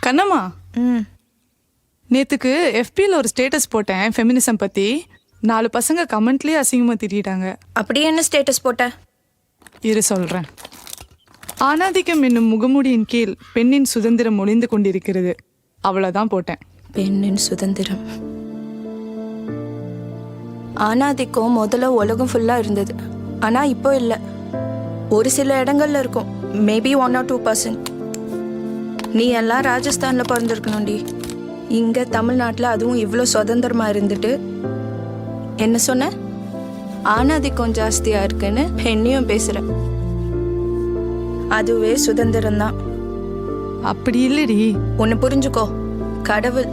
கண்ணம்மா, நேத்துக்கு எஃபியில் ஒரு ஸ்டேட்டஸ் போட்டேன் ஃபெமினிசம் பத்தி. 4 பசங்க கமெண்ட்லயே அசிங்கமா திட்டிட்டாங்க. அப்படியே என்ன ஸ்டேட்டஸ் போட்ட? இரு சொல்றேன். ஆணாதிக்கம் என்னும் முகமூடியின் கீழ் பெண்ணின் சுதந்திரம் ஒளிந்து கொண்டிருக்கிறது. அவ்வளவுதான் போட்டேன். பெண்ணின் சுதந்திரம். ஆணாதிக்கம் முதல்ல உலகம் ஃபுல்லா இருந்தது. ஆனா இப்போ இல்லை. ஒரு சில இடங்கள்ல இருக்கும். Maybe 1 or 2%. நீ எல்லாம் ராஜஸ்தான்ல பிறந்திருக்கணும்டி. இங்க தமிழ்நாட்டில் அதுவும் இவ்வளோ சுதந்திரமா இருந்துட்டு என்ன சொன்ன? ஆணாதிக்கம் ஜாஸ்தியா இருக்குன்னு என்னையும் பேசுற. அதுவே சுதந்திரம் தான். அப்படி இல்லடி. ஒன்று புரிஞ்சுக்கோ, கடவுள்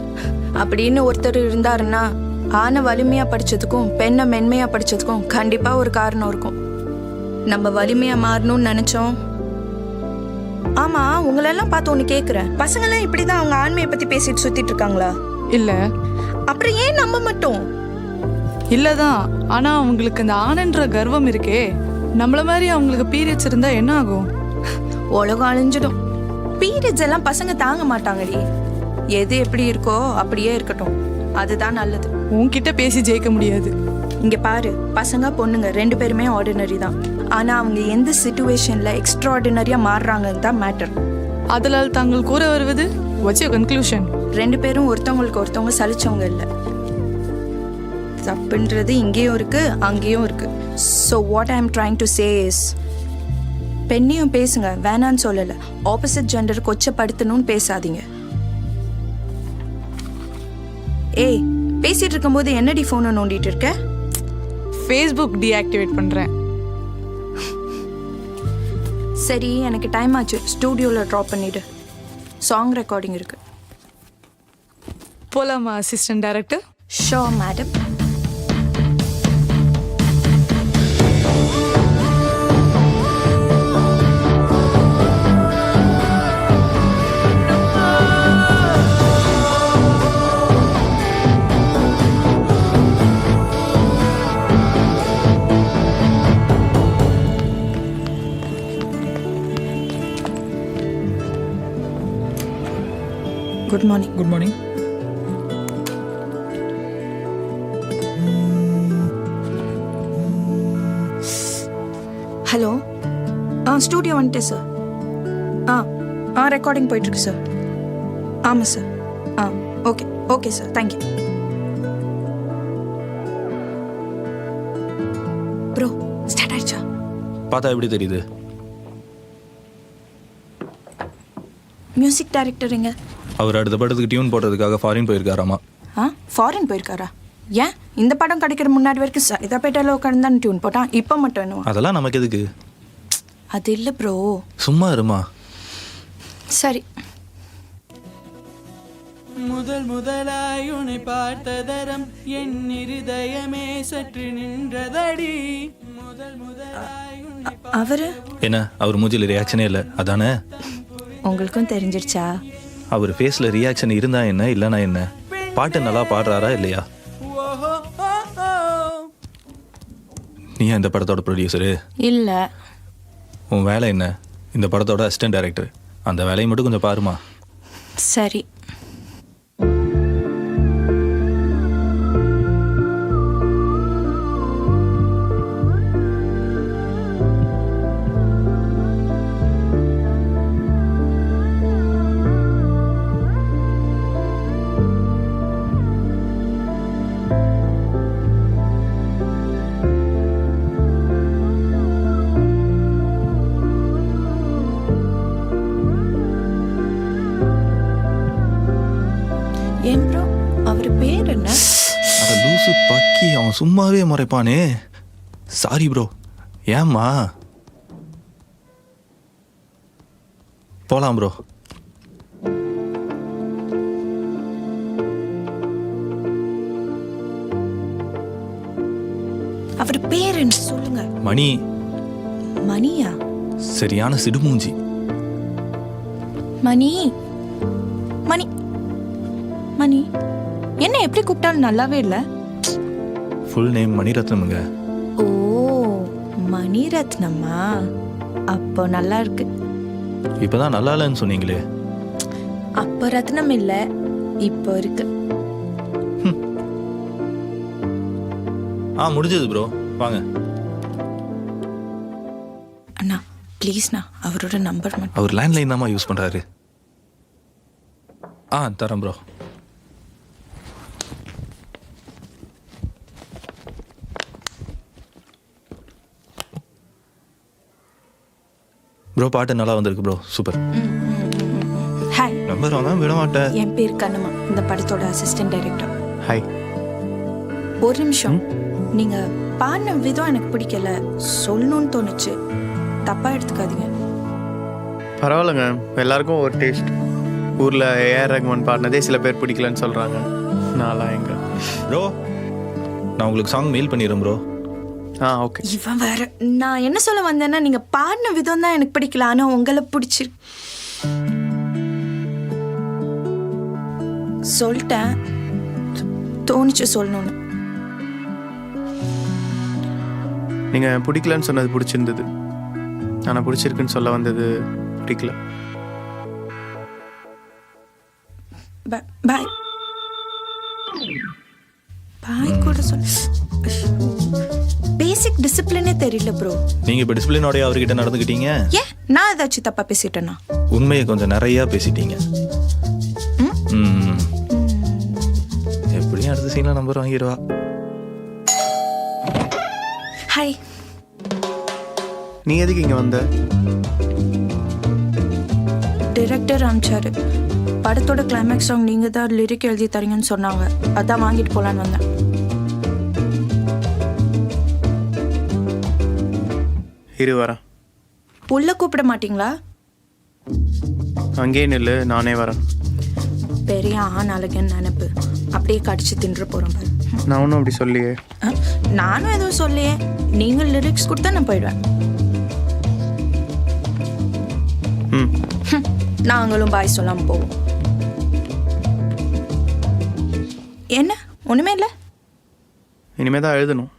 அப்படின்னு ஒருத்தர் இருந்தாருன்னா ஆணை வலிமையா படிச்சதுக்கும் பெண்ணை மென்மையா படிச்சதுக்கும் கண்டிப்பா ஒரு காரணம் இருக்கும். நம்ம வலிமையா மாறணும்னு நினைச்சோம். ஆமா, உங்களெல்லாம் பார்த்து ஒன்று கேட்குறேன். பசங்களாம் இப்படிதான் அவங்க ஆண்மையை பத்தி பேசிட்டு சுத்திட்டு இருக்காங்களா? இல்ல. அப்புறம் ஏன் நம்ம மட்டும்? இல்லதான். ஆனா அவங்களுக்கு அந்த ஆணன்ற கர்வம் இருக்கே. நம்மள மாதிரி அவங்களுக்கு பீரியட்ஸ் இருந்தா என்ன ஆகும்? உலகம் அழிஞ்சிடும். பீரியட்ஸ் எல்லாம் பசங்க தாங்க மாட்டாங்கடி. எது எப்படி இருக்கோ அப்படியே இருக்கட்டும், அதுதான் நல்லது. உன்கிட்ட பேசி ஜெயிக்க முடியாது. இங்க பாரு, பசங்க பொண்ணுங்க 2 பேருமே ஆர்டினரி தான். ஆனா அவங்க எந்த சிச்சுவேஷன்ல எக்ஸ்ட்ரா ஆர்டினரியா மாறுறாங்கன்னு தான் மேட்டர். அதனால் தாங்கள் கூற வருவது what's your conclusion? 2 பேரும் ஒருத்தவங்களுக்கு ஒருத்தவங்க சலிச்சவங்க இல்லை. தப்புன்றது இங்கேயும் இருக்கு, அங்கேயும் இருக்கு. So what I am trying to say is, பெண்ணையும் பேசுங்க, வேணான்னு சொல்லலை. ஆப்போசிட் ஜெண்டர் கொச்சப்படுத்தணும்னு பேசாதீங்க. ஏய், பேசிட்டு இருக்கும்போது என்னடி ஃபோனை நோண்டிட்டு இருக்க? ஃபேஸ்புக் டீஆக்டிவேட் பண்றேன். சரி, எனக்கு டைம் ஆச்சு. ஸ்டூடியோவில் ட்ராப் பண்ணிடு. சாங் ரெக்கார்டிங் இருக்கு. போலாமா assistant director? Show madam. Good morning. Good morning. Hello. Studio வந்துட்டேன் சார். ரெக்கார்டிங் போயிட்டுருக்கு சார். ஆமாம் sir. Okay okay sir, thank you. Bro, start ஆயிடுச்சா? பார்த்தா எப்படி தெரியுது? மியூசிக் டைரக்டர் எங்க? அவர் அடுத்த படத்துக்கு டியூன் போடுறதுக்காக ஃபாரின் போயிருக்காராமா. ஃபாரின் போயிருக்காரா? ஏன்? இந்த படம் கிடைக்கிற முன்னாடி வரைக்கும் சைதாப்பேட்டையில் உட்காந்து தான் டியூன் போட்டான். இப்போ மட்டும் என்னவா? அதெல்லாம் நமக்கு எதுக்கு? அது இல்லை ப்ரோ. சும்மா இருமா. சரி. முதல் முதலாய் உன்னை பார்த்ததரம் என் இருதயமே சற்று நின்றதடி. முதல் முதலாய் உன்னை அவரு என்ன? அவர் மூஞ்சில ரியாக்ஷனே இல்லை, அதானே? உங்களுக்கும் தெரிஞ்சிருச்சா? அவர் ஃபேஸில் ரியாக்ஷன் இருந்தா என்ன, இல்லைனா என்ன? பாட்டு நல்லா பாடுறாரா இல்லையா? நீ இந்த படத்தோட ப்ரொடியூசரு? இல்லை. உன் வேலை என்ன? இந்த படத்தோட அசிஸ்டன்ட் டைரக்டர். அந்த வேலையை மட்டும் கொஞ்சம் பாருமா. சரி. ஏன் ப்ரோ, அவர் பேர் என்ன? அட லூசு பக்கி, அவன் சும்மாவே முறைப்பானே. Sorry bro. ஏம்மா? போலாம் ப்ரோ. அவர் பேர் என்ன சொல்லுங்க? மணி. மணியா? சரியான சிடுமூஞ்சி. மணி மணி மணி என்ன எப்படி கூப்பிட்டாலும் நல்லாவே இல்லை. ஃபுல் நேம் மணிரத்னமுங்க. ஓ, மணிரத்னமா? அப்போ நல்லா இருக்கு. இப்போதான் நல்லா இல்லைன்னு சொன்னீங்களே. அப்போ ரத்னம் இல்லை, இப்போ இருக்கு. முடிஞ்சது ப்ரோ, வாங்க. அண்ணா ப்ளீஸ்ண்ணா, அவரோட நம்பர் மட்டும். அவர் லேண்ட்லைன் தான்மா யூஸ் பண்ணுறாரு. தரேன் ப்ரோ. ப்ரோ பாட்டு நல்லா வந்திருக்கு ப்ரோ, சூப்பர். ஹாய், நம்பர் வாங்க விட மாட்டேன். என் பேர் கண்ணம்மா, இந்த படத்தோட அசிஸ்டன்ட் டைரக்டர். ஹாய். ஒரு நிமிஷம், நீங்க பாடின விதம் எனக்கு பிடிக்கல, சொல்லணும்னு தோணுச்சு, தப்பா எடுத்துக்காதீங்க. பரவாயில்லைங்க, எல்லாருக்கும் ஒரு டேஸ்ட். ஊரில் ஏஆர் ரஹ்மான் பாடினதே சில பேர் பிடிக்கலன்னு சொல்கிறாங்க. நான்லாம் எங்க ப்ரோ, நான் உங்களுக்கு சாங் மெயில் பண்ணிடுறேன் ப்ரோ. ஓகே. இவன் வேற. நான் என்ன சொல்ல வந்தேன்னா, நீங்க பாடின விதம் தான் எனக்கு பிடிக்கல, ஆனா உங்களை பிடிச்சிரு. சொல்லிட்டேன், தோணுச்சு சொல்லணும்னு. நீங்கள் பிடிக்கலன்னு சொன்னது பிடிச்சிருந்தது, ஆனால் பிடிச்சிருக்குன்னு சொல்ல வந்தது பிடிக்கல. பாய் பாய் கூட சொல். பேசிக் டிசிப்ளினே தெரியல ப்ரோ. நீங்க இப்ப டிசிப்ளினோடய அவர்கிட்ட நடந்துக்கிட்டீங்க. ஏன் நான் ஏதாச்சும் தப்பா பேசிட்டேனா? உண்மையை கொஞ்சம் நிறைய பேசிட்டீங்க. எப்படியும் அடுத்த சீன்ல நம்பர் வாங்கிடுவா. ஹாய். நீ எதுக்கு இங்கே வந்த? டைரக்டர் அனுப்பிச்சாரு, படத்தோட கிளைமேக்ஸ் சாங் நீங்க தான் லிரிக் எழுதி தரீங்கன்னு சொன்னாங்க, அதான் வாங்கிட்டு போலான்னு வந்தேன். இரு வரேன். உள்ள கூப்பிட மாட்டீங்களா? அங்கேயே நில்லு, நானே வரேன். பெரிய ஆண் அழகன்னு நினைப்பு, அப்படியே கடிச்சு தின்று போறோம் பாரு. நான் ஒன்றும் அப்படி சொல்லியே. நானும் எதுவும் சொல்லியே, நீங்க லிரிக்ஸ் கொடுத்தா நான் போயிடுவேன். நாங்களும் பாய் சொல்லாம போவோம். என்ன ஒண்ணுமே இல்லை? இனிமே தான் எழுதணும்.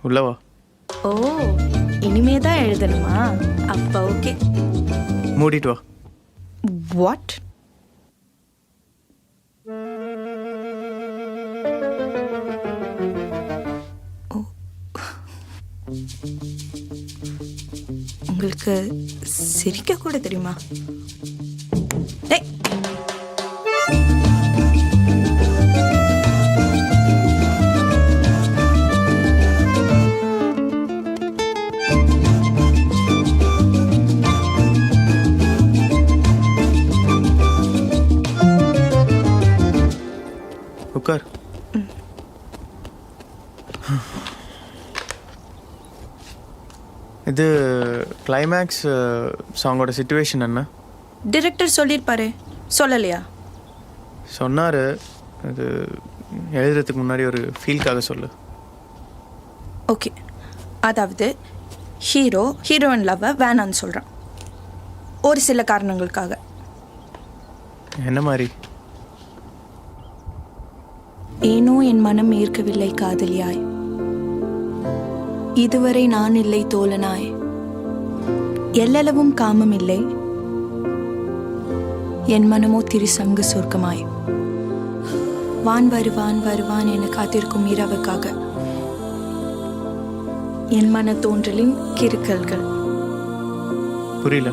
உள்ளவா? ஓ, இனிமே தான் எழுதணுமா? அப்ப ஓகே. மூடிட்டு வா. வாட்? உங்களுக்கு சிரிக்க கூட தெரியுமா? டேய், உட்கார். இது கிளைமேக்ஸ் சாங்கோட சிச்சுவேஷன் என்ன? டைரக்டர் சொல்லியிருப்பாரு, சொல்லலையா? சொன்னார். அது எழுதுறதுக்கு முன்னாடி ஒரு ஃபீல்காக சொல்லு. ஓகே, அதாவது ஹீரோயின் லவ்வை வேணான்னு சொல்கிறான், ஒரு சில காரணங்களுக்காக. என்ன மாதிரி? ஏனோ என் மனம் ஈர்க்கவில்லை காதலியாய், இதுவரை நான் இல்லை தோழனாய், எல்லளவும் காமம் இல்லை, என் மனமோ திரிசங்கு சொர்க்கமாய், வான் வருவான் வருவான் என காத்திருக்கும் இரவுக்காக, என் மன தோன்றலின் கிறுக்கல்கள். புரியல.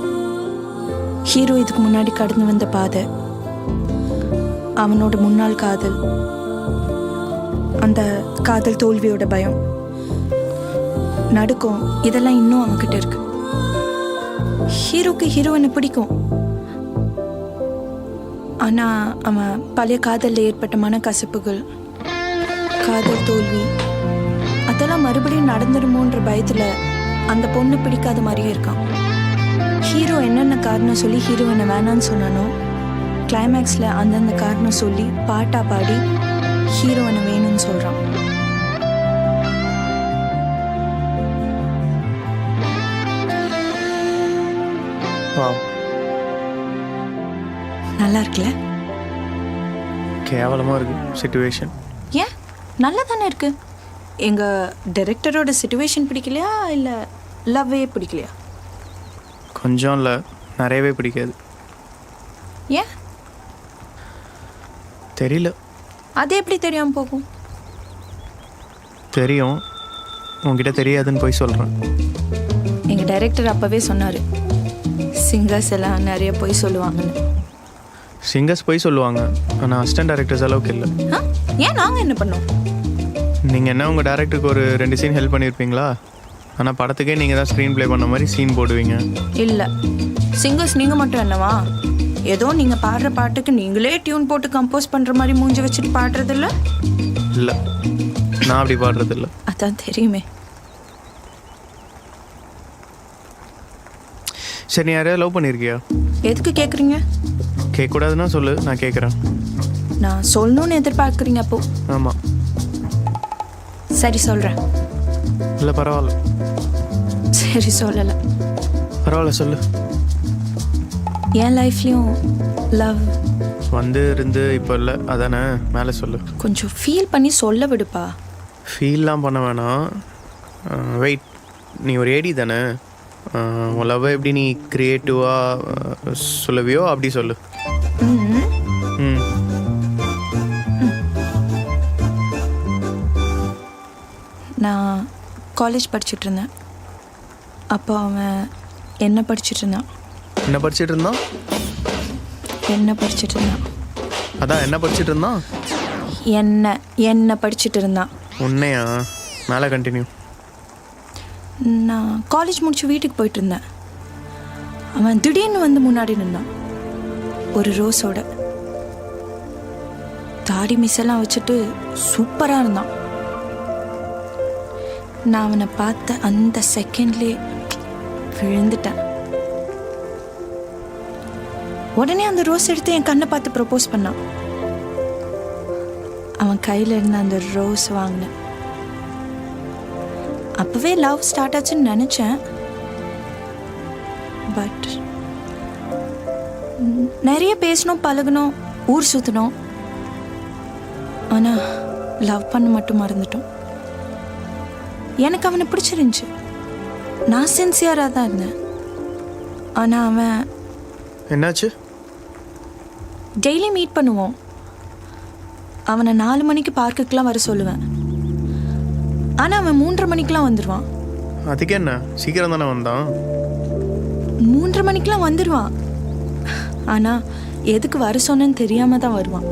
ஹீரோ இதுக்கு முன்னாடி கடந்து வந்த பாதை, அவனோட முன்னாள் காதல், அந்த காதல் தோல்வியோட பயம், நடுக்கம், இதெல்லாம் இன்னும் அவன்கிட்ட இருக்கு. ஹீரோக்கு ஹீரோயினை பிடிக்கும், ஆனா அவன் பழைய காதலில் ஏற்பட்ட மனக்கசப்புகள், காதல் தோல்வி, அதெல்லாம் மறுபடியும் நடந்துடுமோன்ற பயத்துல அந்த பொண்ணு பிடிக்காத மாதிரியே இருக்கான். ஹீரோ என்னென்ன காரணம் சொல்லி ஹீரோயினை வேணான்னு சொன்னானோ, கிளைமேக்ஸில் அந்தந்த காரணம் சொல்லி பாட்டா பாடி ஹீரோயினை வேணும்னு சொல்றான். நல்லா இருக்குல்ல? கேவலமாக இருக்கு சிச்சுவேஷன். ஏன், நல்லா தானே இருக்கு. எங்க டைரக்டரோட சிச்சுவேஷன் பிடிக்கலையா, இல்லை லவ்வே பிடிக்கலையா? கொஞ்சம் இல்லை, நிறையவே பிடிக்காது. ஏன்? தெரியல. அது எப்படி தெரியாமல் போகும்? தெரியும், உங்ககிட்ட தெரியாதுன்னு போய் சொல்கிறேன். எங்கள் டைரக்டர் அப்போவே சொன்னார், சிங்கர்ஸ் எல்லாம் நிறைய போய் சொல்லுவாங்கன்னு. சிங்கர்ஸ் போய் சொல்லுவாங்க, ஆனால் அசிஸ்டன்ட் டைரக்டர்ஸ் அளவுக்கு இல்லை. ஆ, ஏன் நாங்கள் என்ன பண்ணோம்? நீங்கள் என்ன உங்கள் டேரக்டருக்கு ஒரு 2 சீன் ஹெல்ப் பண்ணியிருப்பீங்களா? ஆனால் படத்துக்கே நீங்கள் தான் ஸ்க்ரீன் ப்ளே பண்ண மாதிரி சீன் போடுவீங்க. இல்லை, சிங்கர்ஸ் நீங்கள் மட்டும் என்னவா? ஏதோ நீங்கள் பாடுற பாட்டுக்கு நீங்களே டியூன் போட்டு கம்போஸ் பண்ணுற மாதிரி மூஞ்சி வச்சுட்டு பாடுறதில்ல? இல்லை, நான் அப்படி பாடுறதில்ல. அதான் தெரியுமே. சரி, நீ யாரையா லவ் பண்ணியிருக்கியா? எதுக்கு கேட்குறீங்க? கேட்கக்கூடாதுன்னா சொல்லு, நான் கேட்குறேன். நான் சொல்லணும்னு எதிர்பார்க்குறீங்க அப்போ? ஆமாம். சரி சொல்கிறேன். இல்லை பரவாயில்ல. சரி சொல்லலை. பரவாயில்ல சொல்லு. என் லைஃப்லேயும் லவ் வந்து இருந்து இப்போ இல்லை, அதானே? மேலே சொல்லு. கொஞ்சம் ஃபீல் பண்ணி சொல்ல விடுப்பா. ஃபீல்லாம் பண்ண வேணாம். வெயிட், நீ ஒரு ஏடி தானே? உன் லவ்வை எப்படி நீ க்ரியேட்டிவாக சொல்லவியோ அப்படி சொல்லு. ம். ம். நான் காலேஜ் படிச்சுட்டு இருந்தேன். அப்போ அவன் என்ன படிச்சுட்டு இருந்தான். என்ன படிச்சுட்டு இருந்தான்? என்ன படிச்சுட்டு இருந்தான்? அதான் என்ன படிச்சுட்டு இருந்தான்? என்ன படிச்சுட்டு இருந்தான். உன்னையா? மேலே கண்டினியூ. நான் காலேஜ் முடிச்சு வீட்டுக்கு போயிட்டு இருந்தேன். அவன் திடீர்னு வந்து முன்னாடி நின்னான், ஒரு ரோஸோட. தாடி மிஸ்ஸெல்லாம் வச்சுட்டு சூப்பராக இருந்தான். நான் அவனை பார்த்த அந்த செகண்ட்லேயே விழுந்துட்டேன். உடனே அந்த ரோஸ் எடுத்து என் கண்ணை பார்த்து ப்ரப்போஸ் பண்ணான். அவன் கையில் இருந்த அந்த ரோஸ் வாங்கினேன். அப்போவே லவ் ஸ்டார்ட் ஆச்சுன்னு நினச்சேன். பட் நிறைய பேசணும், பழகணும், ஊர் சுற்றணும். ஆனால் லவ் பண்ண மட்டும் மறந்துட்டோம். எனக்கு அவனை பிடிச்சிருந்துச்சு, நான் சின்சியராக தான் இருந்தேன். ஆனால் அவன் என்னாச்சு? டெய்லி மீட் பண்ணுவோம். அவனை 4 மணிக்கு பார்க்குக்கெலாம் வர சொல்லுவேன். ஆனால் அவன் 3:30 மணிக்கெலாம் வந்துடுவான். அதுக்கு என்ன, சீக்கிரம் தானே வந்தான்? 3:30 மணிக்கெலாம் வந்துடுவான். ஆனால் எதுக்கு வர சொன்னேன்னு தெரியாமல் தான் வருவான்.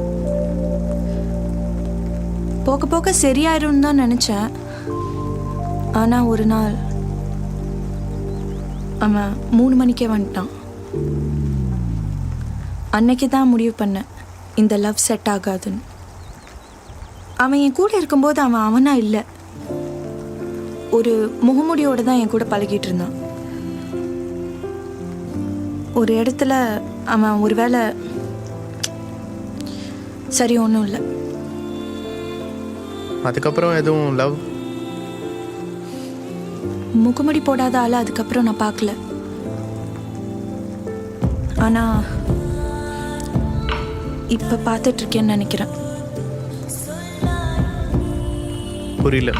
போக போக சரியாயிரும்னு தான் நினச்சேன். ஆனால் ஒரு நாள் அவன் 3 மணிக்கே வந்துட்டான். அன்னைக்கு தான் முடிவு பண்ணேன், இந்த லவ் செட் ஆகாதுன்னு. அவன் என் கூட இருக்கும்போது அவன் அவனா இல்லை, ஒரு முகமுடியோடு தான் என் கூட பழகிட்டு இருந்தான். ஒரு இடத்துல அவன் ஒரு வேளை சரி ஒன்றும் இல்லை. அதுக்கப்புறம் எதுவும் லவ்? முகமுடி போடாத ஆளை அதுக்கப்புறம் நான் பார்க்கல. ஆனால் இப்போ பார்த்துட்ருக்கேன்னு நினைக்கிறேன். புரியல.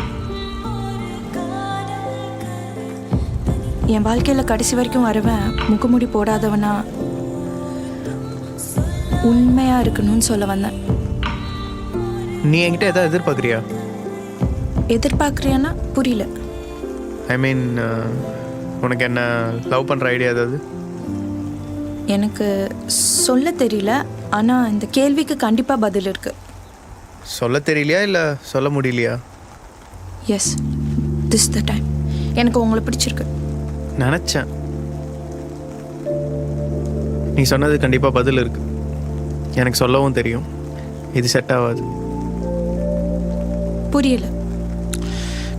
என் வாழ்க்கையில் கடைசி வரைக்கும் வரவன் முகமுடி போடாதவனா உண்மையாக இருக்கணும்னு சொல்ல வந்தேன். நீ என்கிட்ட எதாவது எதிர்பார்க்குறியா? எதிர்பார்க்குறியான்னா புரியல. ஐ மீன், உனக்கு என்ன லவ் பண்ணுற ஐடியா ஏதாவது? எனக்கு சொல்ல தெரியல, ஆனால் இந்த கேள்விக்கு கண்டிப்பாக பதில் இருக்கு. சொல்ல தெரியலையா இல்லை சொல்ல முடியலையா? Yes, this the time. எனக்கு உங்களை பிடிச்சிருக்கு. நினச்சேன். நீ சொன்னது கண்டிப்பாக பதில் இருக்கு. எனக்கு சொல்லவும் தெரியும், இது செட் ஆகாது. புரியல.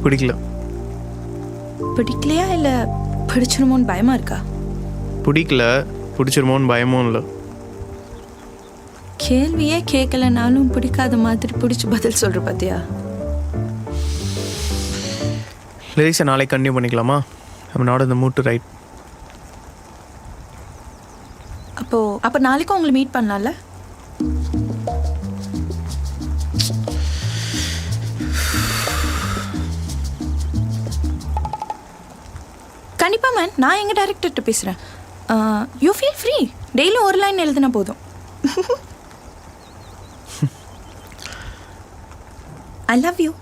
பிடிக்கல. பிடிக்கலையா இல்லை பிடிச்சிருமோன்னு பயமா இருக்கா? பிடிக்கல, பிடிச்சிருமோன்னு பயமும் இல்லை. கேள்வியே கேட்கலனாலும் பிடிக்காத மாதிரி பிடிச்சி பதில் சொல்கிற பார்த்தியா? லிரிக்ஸை நாளைக்கு கண்டினியூ பண்ணிக்கலாமா? I'm not in the mood to write. அப்போ நாளைக்கும் உங்களை மீட் பண்ணலாம்ல? கண்டிப்பாக மேன், நான் எங்கள் டைரக்டர்கிட்ட பேசுகிறேன். You feel free. டெய்லியும் ஒரு லைன் எழுதுனா போதும். I love you.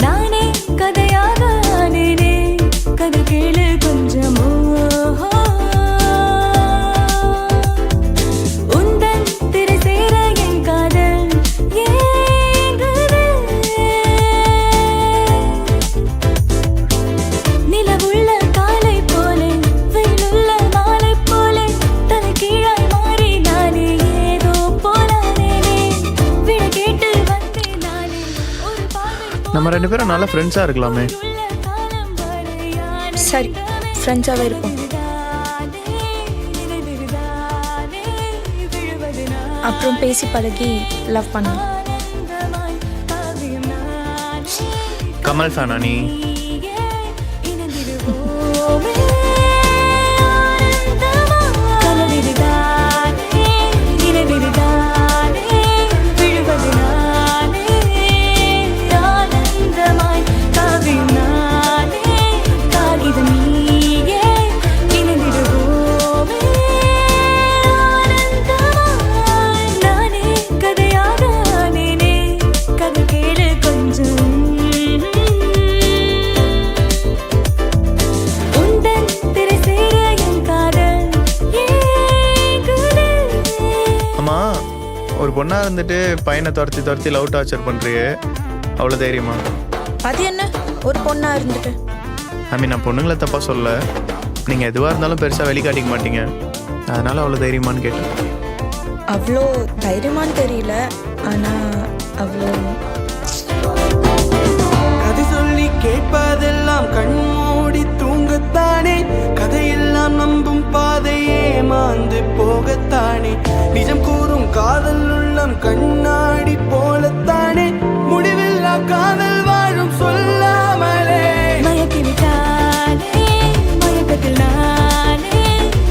நானே கதையாக ஆனேனே, கதை கேளு கொஞ்சமோ. உந்தன் திரை சேர என் காதல் ஏங்குது. நிலவுள்ள காலை போலே, வெயிலுள்ள மாலை போலே, தலை கீழாய் மாறி நானே ஏதோ போலானேனே. விட கேட்டு வந்தேன் நானே, ஒரு பார்வை நம்ம 2 பேரும் நல்ல ஃப்ரெண்ட்ஸாக இருக்கலாமே. சரி, ஃப்ரெண்ட்ஸாகவே இருப்போம். அப்புறம் பேசி பழகி லவ் பண்ணலாம். கமல் ஃபேனா நீ? அம்மா, ஒரு பொண்ணாக இருந்துட்டு பையனை துரத்தி லவ் டார்ச்சர் பண்ணுறியே, அவ்வளோ தைரியமா? அது என்ன ஒரு பொண்ணா இருந்துட்டு? ஐ மீன், நான் பொண்ணுங்களை தப்பாக சொல்ல, நீங்கள் எதுவாக இருந்தாலும் பெருசாக வெளிக்காட்டிக்க மாட்டீங்க, அதனால் அவ்வளோ தைரியமான்னு கேட்டேன். அவ்வளோ தைரியமான்னு தெரியல, ஆனால் அவ்வளோ கதை சொல்லி கேட்பதெல்லாம் கண் மூடி தூங்கத்தானே, கதையெல்லாம் நம்பும் பாதையே மாந்து போகத்தானே, நிஜம் கூறும் காதல் உள்ளம் கண்ணாடி போலத்தானே, முடிவில்லா காதல் வாழும் சொல்லாமலே. மயக்கிவிட்டானே, மயக்கத்தில் நானே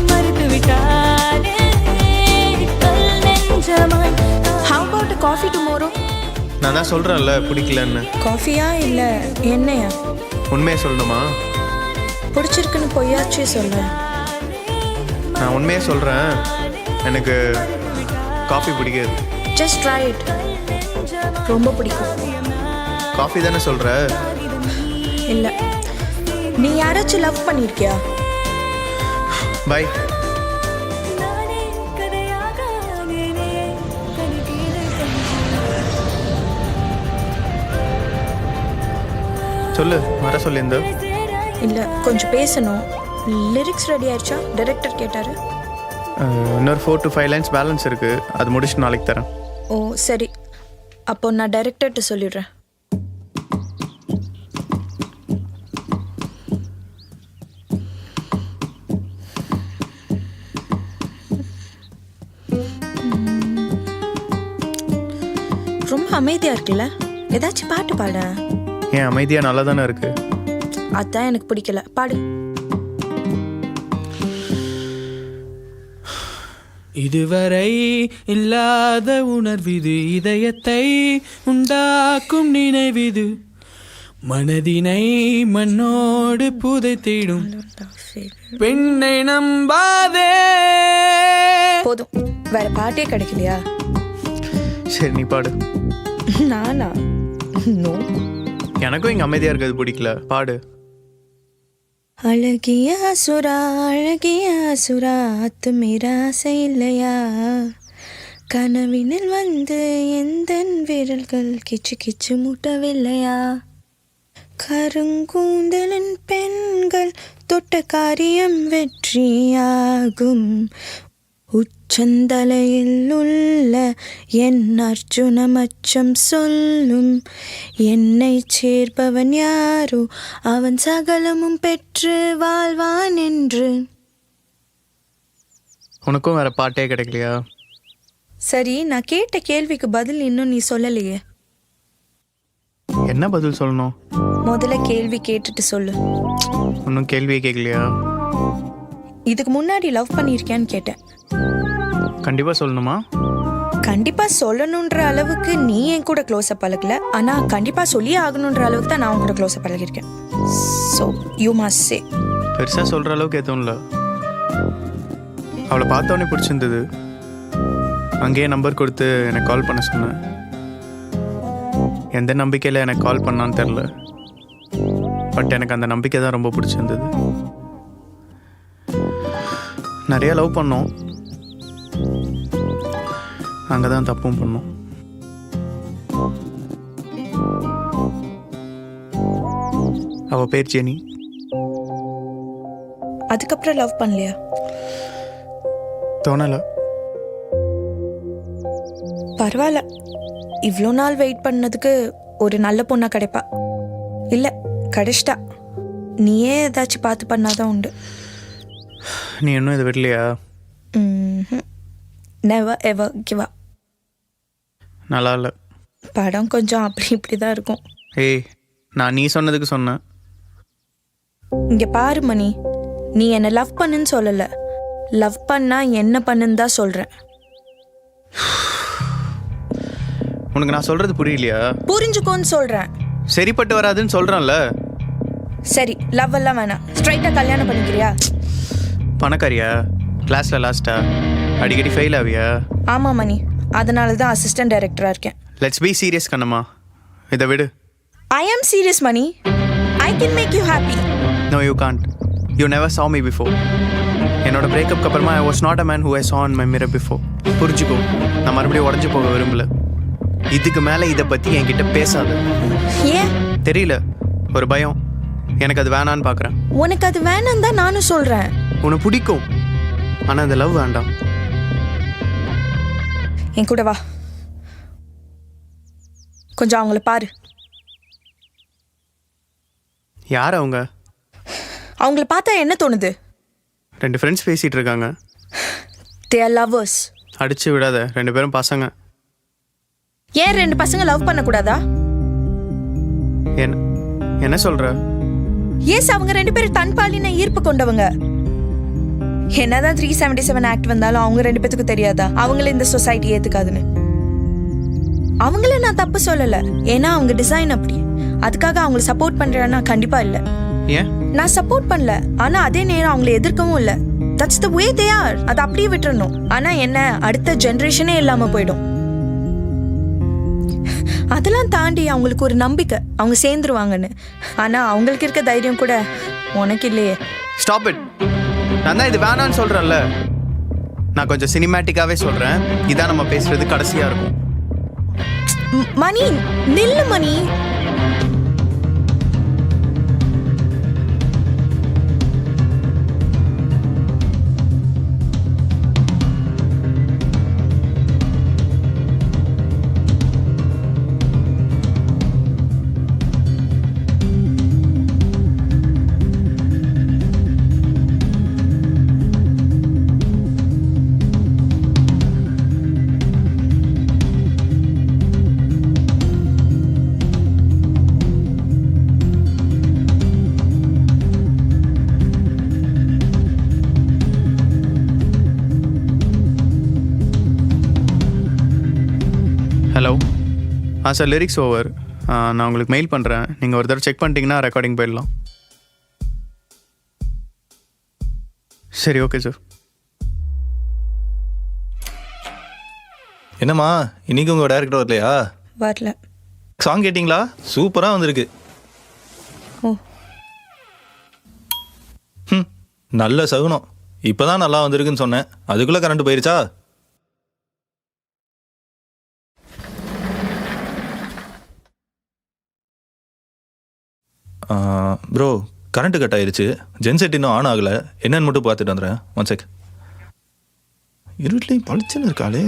மறுத்து விட்டானே, கல் நெஞ்சமாய். How about a coffee tomorrow? நான் தான் சொல்கிறேன்ல பிடிக்கலன்னு. காஃபியா இல்லை எண்ணெயா? உண்மையை சொல்லணுமா? பிடிச்சிருக்குன்னு பொய்யாச்சே சொல்ல. நான் உண்மையே சொல்கிறேன், எனக்கு காஃபி பிடிக்காது. Just try it. ரொம்ப பிடிக்கும். காஃபி தானே சொல்கிற? இல்லை, நீ யாராச்சும் லவ் பண்ணியிருக்கியா? பை. நானே கதையாக ஆனேனே, கதை கேளு சொல்லு, வர சொல்லியிருந்த. இல்லை, கொஞ்சம் பேசணும். லிரிக்ஸ் ரெடி ஆயிடுச்சா? டைரக்டர் கேட்டார். இன்னொரு 4 to 5 லைன்ஸ் பேலன்ஸ் இருக்குது, அது முடிச்சுட்டு நாளைக்கு தரேன். ஓ சரி, அப்போ நான் டைரக்டர்கிட்ட சொல்லிடுறேன். ரொம்ப அமைதியாக இருக்குல்ல, ஏதாச்சும் பாட்டு பாட. ஏன் அமைதியாக நல்லா தானே இருக்கு? அதான் எனக்கு பிடிக்கல, பாடு. இதுவரை இல்லாத உணர்விது, இதயத்தை உண்டாக்கும் நினைவிது, மனதினை மண்ணோடு புதைத்திடும் பெண்ணை நம்பாதே. போதும், வேற பாட்டே கிடைக்கலையா? சரி, நீ பாடு. நானா? நோ. எனக்கும் இங்கே அமைதியாக இருக்கிறது பிடிக்கல, பாடு. அழகிய சுரா அழகிய சுரா அத்து மீராசை இல்லையா, கனவினில் வந்து எந்த விரல்கள் கிச்சு கிச்சு மூட்டவில்லையா, கருங்கூந்தலின் பெண்கள் தொட்ட காரியம் வெற்றியாகும், உச்சந்தலையில் உள்ள என் அர்ஜுன மச்சம் சொல்லும், என்னை சேர்ப்பவன் யாரோ அவன் சகலமும் பெற்று வாழ்வான் என்று. உனக்கும் வேற பாட்டே கிடைக்கலையா? சரி, நான் கேட்ட கேள்விக்கு பதில் இன்னும் நீ சொல்லலையே. என்ன பதில் சொல்லணும்? முதல்ல கேள்வி கேட்டுட்டு சொல்லு. ஒன்றும் கேள்வியே கேட்கலையா? இதுக்கு முன்னாடி லவ் பண்ணியிருக்கியான்னு கேட்டேன். கண்டிப்பாக சொல்லணுமா? கண்டிப்பா சொல்லணுன்ற அளவுக்கு நீ என் கூட க்ளோஸா பழகல, ஆனா கண்டிப்பா சொல்லியே ஆகணுன்ற அளவுக்கு தான் நான் உன் கூட க்ளோஸா பழகிருக்கேன். So you must say. பெருசாக சொல்கிற அளவுக்கு எதுவும் இல்லை. அவளை பார்த்தோன்னே பிடிச்சிருந்தது. அங்கேயே நம்பர் கொடுத்து எனக்கு கால் பண்ண சொன்னேன். எந்த நம்பிக்கையில் எனக்கு கால் பண்ணான்னு தெரில, பட் எனக்கு அந்த நம்பிக்கை தான் ரொம்ப பிடிச்சிருந்தது. நிறைய லவ் பண்ணோம், அங்கே தான் தப்பும் பண்ணோம். அவள் பேர் ஜெனி. அதுக்கப்புறம் லவ் பண்ணலையா? தோணலை. பரவாயில்ல, இவ்வளோ நாள் வெயிட் பண்ணதுக்கு ஒரு நல்ல பொண்ணா கிடைப்பா. இல்லை, கிடைச்சிட்டா. நீயே ஏதாச்சும் பார்த்து பண்ணாதான் உண்டு. நீ இன்னும் இதை விடலையா? Never ever give up. நல்லா இல்லை. படம் கொஞ்சம் அப்படி இப்படி தான் இருக்கும். ஏய், நான் நீ சொன்னதுக்கு சொன்னேன். இங்கே பாரு மணி, நீ என்னை லவ் பண்ணுன்னு சொல்லலை, லவ் பண்ணா என்ன பண்ணுன்னு தான் சொல்கிறேன். உனக்கு நான் சொல்கிறது புரியலையா? புரிஞ்சுக்கோன்னு சொல்கிறேன். சரிப்பட்டு வராதுன்னு சொல்கிறேன்ல. சரி, லவ் எல்லாம் வேணாம், ஸ்ட்ரைட்டாக கல்யாணம் பண்ணிக்கிறியா? பணக்காரியா? கிளாஸில் லாஸ்ட்டா? அடிக்கடி ஃபெயில் ஆவியா? ஆமாம் மணி, அதனால தான் அசிஸ்டன்ட் டைரக்டராக இருக்கேன். லெட்ஸ் பி சீரியஸ் கண்ணம்மா, இதை விடு. I am serious Mani. I can make you happy. No you can't. You never saw me before. என்னோட பிரேக்கப்க்கு அப்புறமா I was not a man who I saw in my mirror before. புரிஞ்சுக்கோ, நான் மறுபடியும் உடஞ்சி போக விரும்பல. இதுக்கு மேலே இதை பற்றி என்கிட்ட பேசாத. ஏன் தெரியல, ஒரு பயம். எனக்கு அது வேணான்னு பார்க்குறேன். உனக்கு அது வேணாம் தான் நானும் சொல்கிறேன். உனக்கு பிடிக்கும், ஆனால் அந்த லவ் வேண்டாம். என் கூட வா, கொஞ்சம் அவங்கள பாரு. யார் அவங்க? அவங்கள பார்த்தா என்ன தோணுது? 2 ஃப்ரெண்ட்ஸ் பேசிகிட்டு இருக்காங்க. They are lovers. அடிச்சு விடாத, 2 பேரும் பசங்க. ஏன் 2 பசங்க லவ் பண்ணக்கூடாதா? என்ன சொல்கிற? எஸ், அவங்க 2 பேரும் தன்பாலின ஈர்ப்பு கொண்டவங்க. என்னதான் 377 ஆக்ட் வந்தாலும் அவங்க 2 பேத்துக்கு தெரியாதா அவங்கள இந்த சொசைட்டி ஏத்துக்காதுன்னு? அவங்கள நான் தப்பு சொல்லல, ஏன்னா அவங்க டிசைன் அப்படி. அதுக்காக அவங்கள சப்போர்ட் பண்றேன்னா கண்டிப்பா இல்ல. ஏன்? நான் சப்போர்ட் பண்ணல, ஆனா அதே நேரம் அவங்கள எதிர்க்கவும் இல்ல. That's the way they are. அதை அப்படியே விட்டுறணும். ஆனா என்ன, அடுத்த ஜெனரேஷனே இல்லாம போயிடும். அதெல்லாம் தாண்டி அவங்களுக்கு ஒரு நம்பிக்கை, அவங்க சேர்ந்துருவாங்கன்னு. ஆனா அவங்களுக்கு இருக்க தைரியம் கூட உனக்கு இல்லையே. Stop it. நான் தான் இது வேணான்னு சொல்கிறேன்ல. நான் கொஞ்சம் சினிமேட்டிக்காகவே சொல்கிறேன். இதான் நம்ம பேசுறது கடைசியாக இருக்கும். மணி, நில்லு மணி. ஹலோ. Sir, lyrics over. நான் உங்களுக்கு மெயில் பண்ணுறேன். நீங்கள் ஒரு தடவை செக் பண்ணிட்டீங்கன்னா ரெக்கார்டிங் போயிடலாம். சரி, ஓகே சார். என்னம்மா, இன்னைக்கு உங்கள் டேரக்டர் வரலையா? வரல. சாங் கேட்டிங்களா? சூப்பராக வந்திருக்கு. ஓ, நல்ல சகுனம். இப்போ தான் நல்லா வந்திருக்குன்னு சொன்னேன், அதுக்குள்ளே கரண்ட் போயிருச்சா? ப்ரோ, கரண்ட்டு கட் ஆயிருச்சு. ஜென்செட் இன்னும் ஆன் ஆகலை. என்னன்னு மட்டும் பார்த்துட்டு வந்துடுறேன். 1 செக். இருட்லையும் பளிச்சுன்னு இருக்காளே.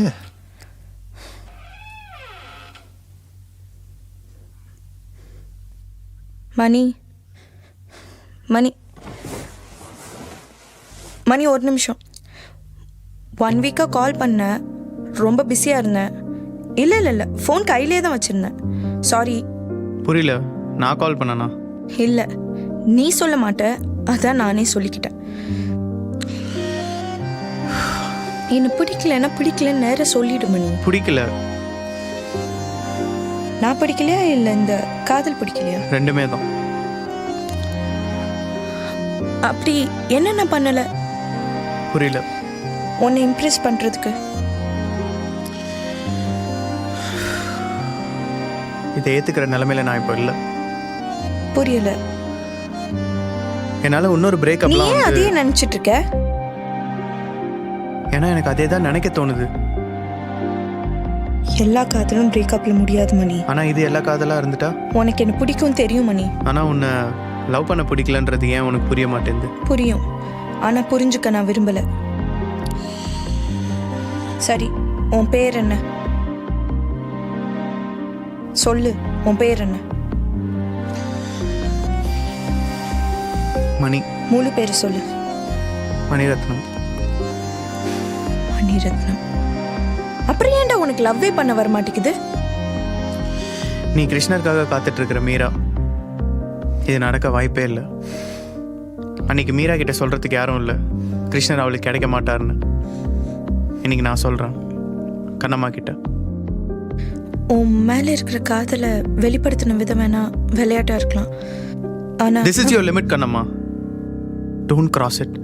மணி மணி மணி, ஒரு நிமிஷம். 1 வீக்காக கால் பண்ணேன், ரொம்ப பிஸியாக இருந்தேன். இல்லை இல்லை இல்லை, ஃபோன் கையிலே தான் வச்சுருந்தேன். சாரி. புரியல, நான் கால் பண்ணேண்ணா? இல்லை, நீ சொல்ல மாட்ட, அதான் நானே சொல்லிக்கிட்டேன். என்ன பிடிக்கலன்னா பிடிக்கலன்னு நேரம் சொல்லிடு மணி. பிடிக்கல, நான் பிடிக்கலையா இல்லை இந்த காதல் பிடிக்கலையா? ரெண்டுமே தான். அப்படி என்ன நான் பண்ணல புரியல. உன்னை இம்ப்ரெஸ் பண்றதுக்கு? இதை ஏத்துக்கிற நிலைமையில நான் இப்போ இல்லை. புரியல. என்னால இன்னொரு நீ பிரேக்கப்லாம் ஏன் வந்து, அதையே நினைச்சிட்டு இருக்க? ஏன்னா எனக்கு அதே தான் நினைக்க தோணுது. எல்லா காதலும் பிரேக்கப்ல முடியாது மணி. ஆனா இது எல்லா காதலா இருந்துட்டா? உனக்கு என்ன பிடிக்கும் தெரியும் மணி. ஆனா உன்னை லவ் பண்ண பிடிக்கலன்றது ஏன் உனக்கு புரிய மாட்டேங்குது? புரியும், ஆனா புரிஞ்சுக்க நான் விரும்பல. சரி, உன் பேர் என்ன? சொல்லு, உன் பேர் என்ன? மணி. முழு பேர் சொல்லு. மணிரத்னம். மணிரத்னம். அப்புறம் ஏன்டா உனக்கு லவ்வே பண்ண வர மாட்டேங்குது? நீ கிருஷ்ணருக்காக காத்துட்டு இருக்கிற மீரா. இது நடக்க வாய்ப்பே இல்லை. அன்னைக்கு மீரா கிட்ட சொல்றதுக்கு யாரும் இல்லை, கிருஷ்ணர் அவளுக்கு கிடைக்க மாட்டாருன்னு. இன்னைக்கு நான் சொல்றேன் கண்ணம்மா கிட்ட. உன் மேல இருக்கிற காதலை வெளிப்படுத்தின விதம் வேணா விளையாட்டா இருக்கலாம், ஆனா this is your limit Kannamma. Don't cross it.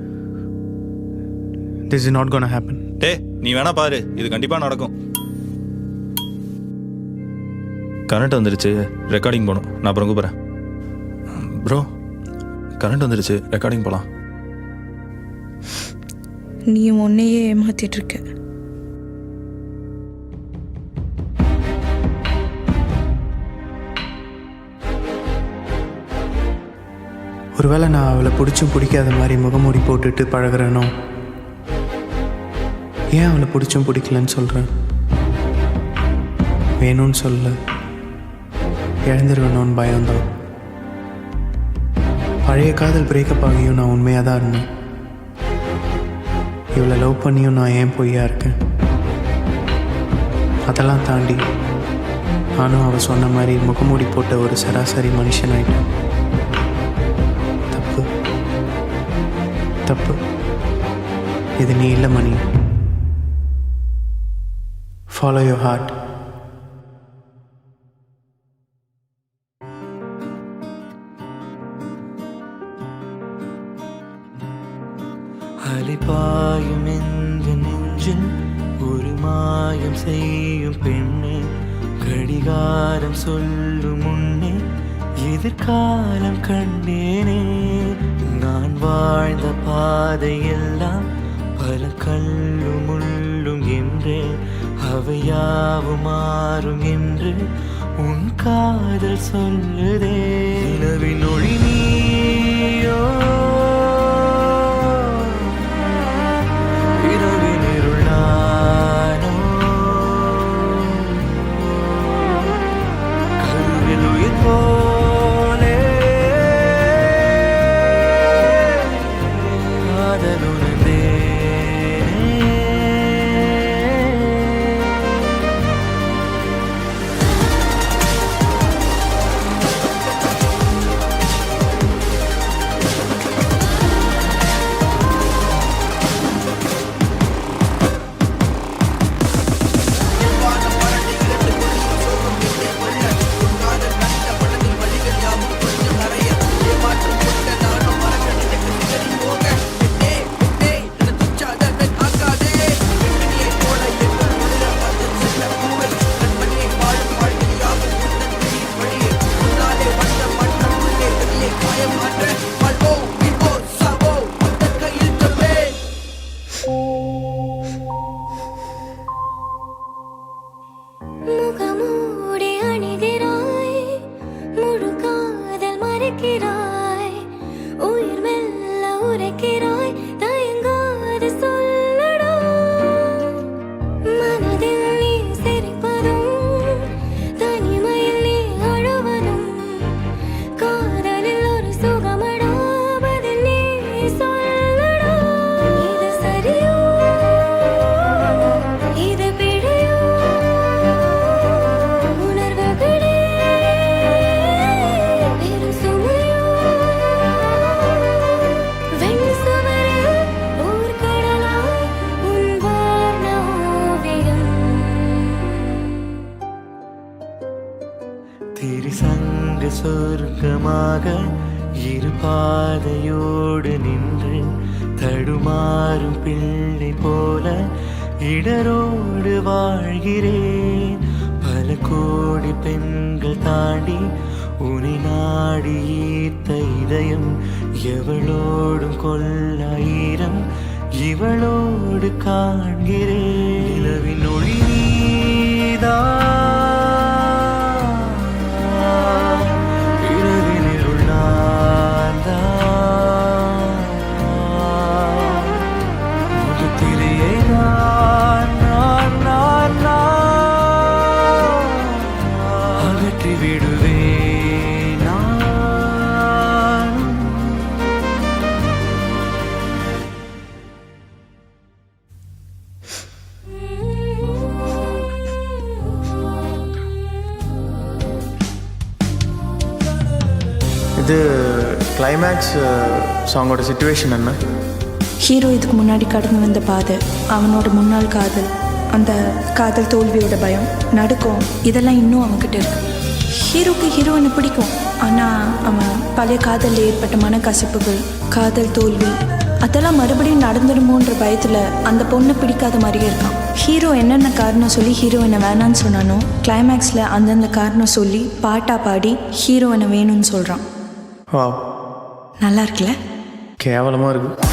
This is not gonna happen. டே நீ வேணா பாரு, இது கண்டிப்பா நடக்கும். கரண்ட் வந்துருச்சு, ரெக்கார்டிங் போகணும். நான் அப்புறம் கூப்பிட்றேன். ப்ரோ கரண்ட் வந்துருச்சு, ரெக்கார்டிங் போகலாம். நீ உன்னையே ஏமாத்திட்டு இருக்க. ஒருவேளை நான் அவளை பிடிச்சும் பிடிக்காத மாதிரி முகமூடி போட்டுட்டு பழகுறேனோ? ஏன் அவளை பிடிச்சும் பிடிக்கலன்னு சொல்கிறேன்? வேணும்னு சொல்ல, இழந்துருவேணும்னு பயம்தான். பழைய காதல் பிரேக்கப் ஆகியும் நான் உண்மையாக தான் இருந்தேன். இவளை லவ் பண்ணியும் நான் ஏன் பொய்யா இருக்கேன்? அதெல்லாம் தாண்டி நானும் அவள் சொன்ன மாதிரி முகமூடி போட்ட ஒரு சராசரி மனுஷன் ஆயிட்டேன். தப்பு தப்பு. இது நீ இல்லை மணி. Follow your heart. அலைபாயும் இந்த நெஞ்சில் ஒரு மாயம் செய்யும் பெண்ணே, கடிகாரம் சொல்லும் முன்னே எதிர்காலம் கண்டேனே. நான் வாழ்ந்த பாதையெல்லாம் பல கல்லும் முள்ளும் என்றே, அவையாவும் மாறும் என்று உன் காதல் சொல்லுதே. நிலவின் ஒளி நீயோ, இரவின் இருள் நானோ, கருவில் உயிர் போலே காதலுணர்ந்தேனே. சொர்க்கமாக இரு பாதையோடு நின்று தடுமாறும் பிள்ளை போல இடரோடு வாழ்கிறேன். பல கோடி பெண்கள் தாண்டி உனை நாடி ஈர்த்த இதயம் எவளோடும் கொள்ளாயிரம் இவளோடு காண்கிறேன். நிலவின் ஒளி நீதான், இரவின் இருள் நான்தான், முகத்திலேயே நான் நான் நான் நான் அகற்றி விடுவேன் நான். இது கிளைமேக்ஸ் சாங்கோட சிச்சுவேஷன் என்ன? ஹீரோ இதுக்கு முன்னாடி கடந்து வந்த பாதை, அவனோட முன்னாள் காதல், அந்த காதல் தோல்வியோட பயம், நடுக்கம், இதெல்லாம் இன்னும் அவன்கிட்ட இருக்கு. ஹீரோக்கு ஹீரோயினை பிடிக்கும், ஆனால் அவன் பழைய காதலில் ஏற்பட்ட மனக்கசப்புகள், காதல் தோல்வி, அதெல்லாம் மறுபடியும் நடந்துடுமோன்ற பயத்தில் அந்த பொண்ணை பிடிக்காத மாதிரியே இருக்கான். ஹீரோ என்னென்ன காரணம் சொல்லி ஹீரோயினை வேணான்னு சொன்னானோ, கிளைமேக்ஸில் அந்தந்த காரணம் சொல்லி பாட்டாக பாடி ஹீரோயினை வேணும்னு சொல்கிறான். வா, நல்லா இருக்குல்ல? கேவலமாக இருக்குது.